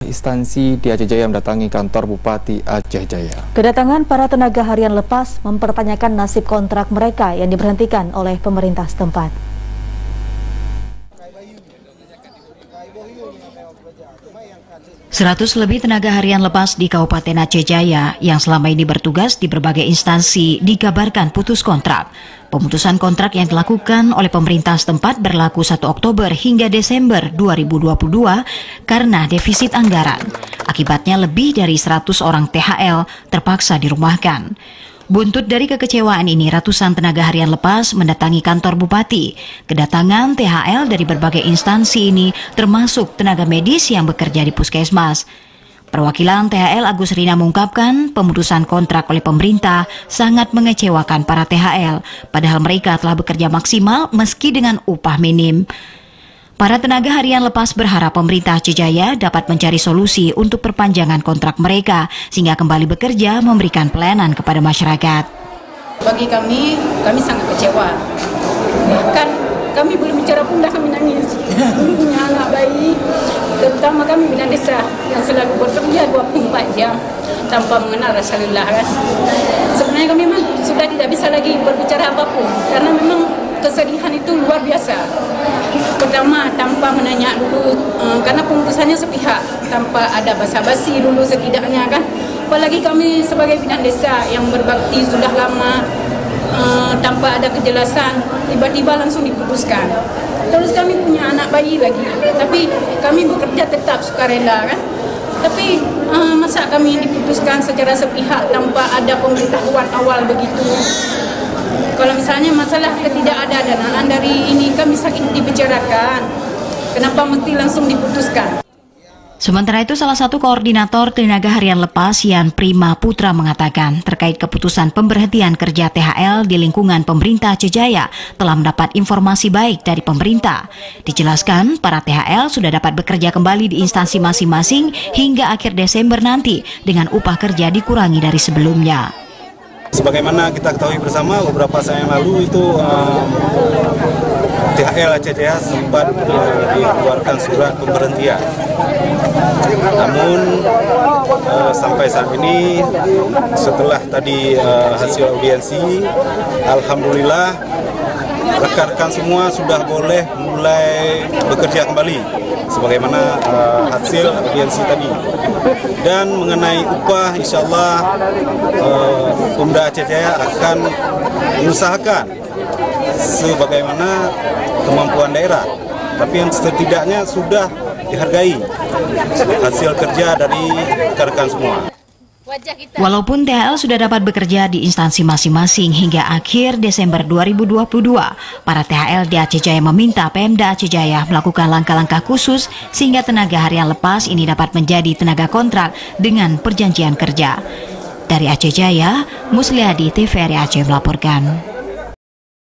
Instansi di Aceh Jaya mendatangi kantor Bupati Aceh Jaya. Kedatangan para tenaga harian lepas mempertanyakan nasib kontrak mereka yang diberhentikan oleh pemerintah setempat. Seratus lebih tenaga harian lepas di Kabupaten Aceh Jaya yang selama ini bertugas di berbagai instansi dikabarkan putus kontrak. Pemutusan kontrak yang dilakukan oleh pemerintah setempat berlaku 1 Oktober hingga Desember 2022 karena defisit anggaran. Akibatnya lebih dari 100 orang THL terpaksa dirumahkan. Buntut dari kekecewaan ini, ratusan tenaga harian lepas mendatangi kantor Bupati. Kedatangan THL dari berbagai instansi ini termasuk tenaga medis yang bekerja di puskesmas. Perwakilan THL Agus Rina mengungkapkan pemutusan kontrak oleh pemerintah sangat mengecewakan para THL, padahal mereka telah bekerja maksimal meski dengan upah minim. Para tenaga harian lepas berharap pemerintah Aceh Jaya dapat mencari solusi untuk perpanjangan kontrak mereka sehingga kembali bekerja memberikan pelayanan kepada masyarakat. Bagi kami sangat kecewa. Bahkan kami belum bicara pun dah kami nangis. Kami punya anak bayi, terutama kami bina desa yang selalu bekerja 24 jam tanpa mengenal rasa lelah kan. Sebenarnya kami memang sudah tidak bisa lagi berbicara apapun karena memang kesedihan itu luar biasa. Pertama, tanpa menanya dulu, karena pemutusannya sepihak, tanpa ada basa-basi dulu setidaknya kan. Apalagi kami sebagai bidan desa yang berbakti sudah lama, tanpa ada kejelasan, tiba-tiba langsung diputuskan. Terus kami punya anak bayi lagi, tapi kami bekerja tetap sukarela kan. Tapi masa kami diputuskan secara sepihak tanpa ada pemberitahuan awal begitu. Kalau misalnya masalah ketidakadaanaan dari ini kami sakit dibicarakan, kenapa mesti langsung diputuskan? Sementara itu, salah satu koordinator tenaga harian lepas Yan Prima Putra mengatakan terkait keputusan pemberhentian kerja THL di lingkungan pemerintah Aceh Jaya telah mendapat informasi baik dari pemerintah. Dijelaskan, para THL sudah dapat bekerja kembali di instansi masing-masing hingga akhir Desember nanti dengan upah kerja dikurangi dari sebelumnya. Sebagaimana kita ketahui bersama, beberapa saat yang lalu itu THL Aceh Jaya sempat dikeluarkan surat pemberhentian. Namun sampai saat ini setelah tadi hasil audiensi, alhamdulillah rekan-rekan semua sudah boleh mulai bekerja kembali sebagaimana hasil audiensi tadi. Dan mengenai upah, insya Allah Pemda Aceh Jaya akan mengusahakan sebagaimana kemampuan daerah, tapi yang setidaknya sudah dihargai hasil kerja dari rekan-rekan semua. Walaupun THL sudah dapat bekerja di instansi masing-masing hingga akhir Desember 2022, para THL di Aceh Jaya meminta Pemda Aceh Jaya melakukan langkah-langkah khusus sehingga tenaga harian lepas ini dapat menjadi tenaga kontrak dengan perjanjian kerja. Dari Aceh Jaya, Musliadi TVRI Aceh melaporkan.